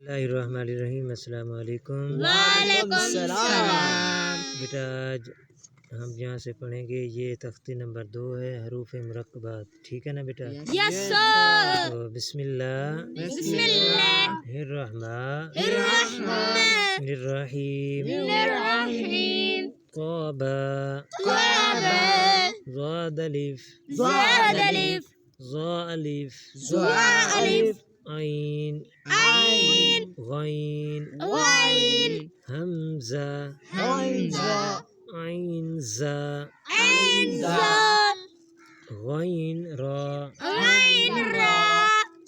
اللہ الرحمن الرحیم۔ السلام علیکم۔ وعلیکم السلام۔ بیٹا آج ہم یہاں سے پڑھیں گے، یہ تختی نمبر 2 ہے، حروف مرکبات، ٹھیک ہے نا بیٹا؟ یس سر۔ تو بسم اللہ بسم اللہ الرحمن الرحمن الرحیم۔ الرحیم۔ طابا طابا ضاد الف ضاد الف ظا الف ظا الف عین عین غین غین حمزہ حمزہ عین زا عین زا غین را عین را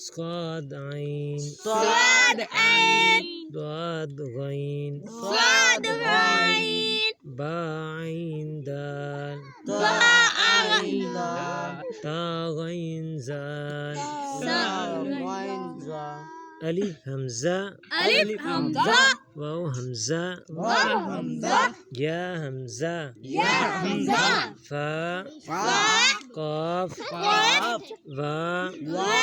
صاد عین صاد عین ضاد غین صاد غین با عین دال با عین تا غین زال زا الف حمزہ الف حمزہ واو حمزہ واو حمزہ یا حمزہ یا حمزہ فا فا قاف قاف وا وا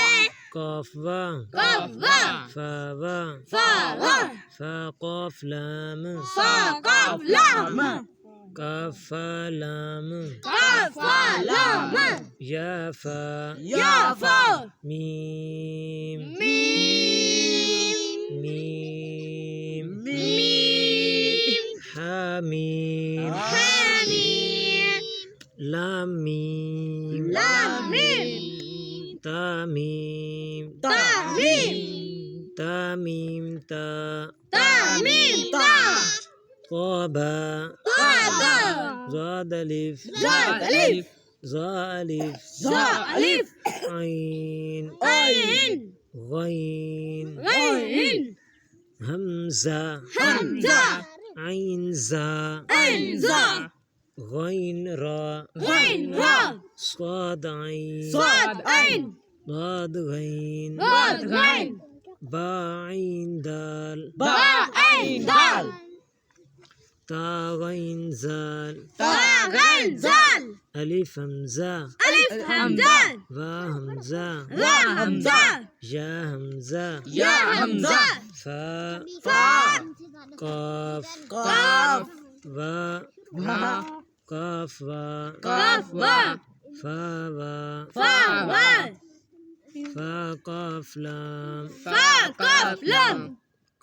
قاف وا قاف وا فا وا فا وا فا قاف لام فا قاف لام کاف فا لام قاف فا لام یا فا یا فا میم میم میم میم حامیم حمیم لام میم لام میم تامیم تامیم تامیم تا تامیم تا طابا طابا ضاد الف ضاد الف ظا الف ظا الف عین عین غین غین حمزہ حمزہ عین زا عین زا غین را غین را صاد عین صاد عین ضاد غین ضاد غین با عین دال با عین دال تا غین زال تا غین زال الف حمزہ الف حمزہ وا حمزہ را حمزہ یا حمزہ یا حمزہ فا فا قاف قاف وا وا قاف وا قاف وا فا وا فا وا فا قاف لام فا قاف لام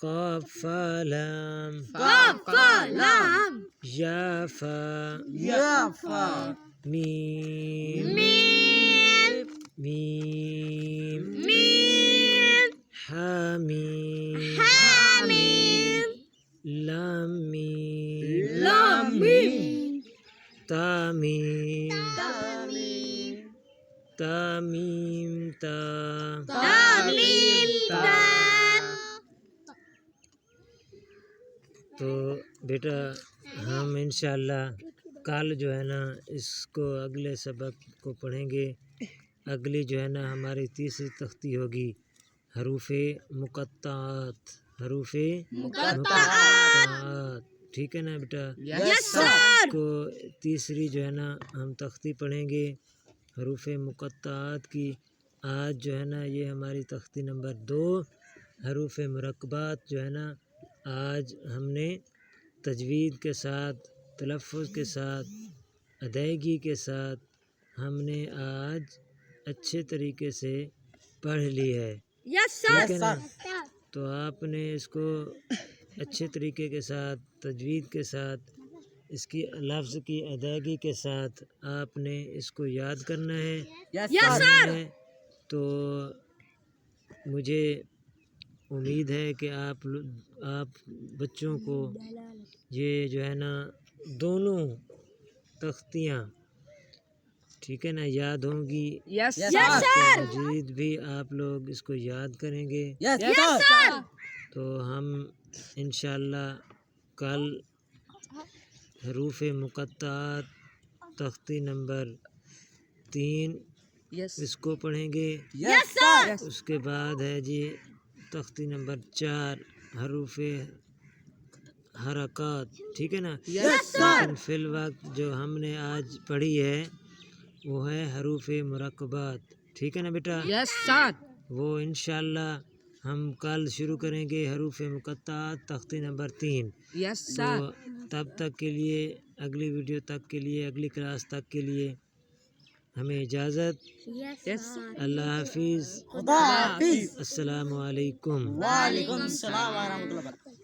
قاف فا لام قاف فا لام یا فا یا فا میم میم میم میم حامیم حمیم لام میم لام میم تامیم تامیم تامیم تا تامیم تا تو بیٹا ہم انشاءاللہ کل جو ہے نا اس کو اگلے سبق کو پڑھیں گے۔ اگلی جو ہے نا ہماری تیسری تختی ہوگی حروف مقطعات، حروف مقطعات، ٹھیک ہے نا بیٹا؟ یس سر کو تیسری جو ہے نا ہم تختی پڑھیں گے حروف مقطعات کی۔ آج جو ہے نا یہ ہماری تختی نمبر 2 حروف مرکبات جو ہے نا آج ہم نے تجوید کے ساتھ، تلفظ کے ساتھ، ادائیگی کے ساتھ ہم نے آج اچھے طریقے سے پڑھ لی ہے، یس ٹھیک ہے سر نا؟ تو آپ نے اس کو اچھے طریقے کے ساتھ، تجوید کے ساتھ، اس کی لفظ کی ادائیگی کے ساتھ آپ نے اس کو یاد کرنا ہے، یس پڑھنا سر ہے۔ تو مجھے امید ہے کہ آپ بچوں کو یہ جو ہے نا دونوں تختیاں ٹھیک ہے نا یاد ہوں گی۔ یس سر تجوید بھی آپ لوگ اس کو یاد کریں گے۔ یس سر تو ہم انشاءاللہ کل حروف مقطعات تختی نمبر 3 اس کو پڑھیں گے۔ یس سر اس کے بعد ہے جی تختی نمبر 4 حروف حرکات، ٹھیک ہے نا؟ یس سر لیکن فی الوقت جو ہم نے آج پڑھی ہے وہ ہے حروف مرکبات، ٹھیک ہے نا بیٹا؟ یس سر وہ انشاءاللہ ہم کل شروع کریں گے حروف مقطعات تختی نمبر 3. یس تو تب تک کے لیے اگلی ویڈیو تک کے لیے اگلی کلاس تک کے لیے ہمیں اجازت. اللہ حافظ. خدا حافظ. السلام علیکم. وعلیکم السلام ورحمۃ اللہ وبرکاتہ.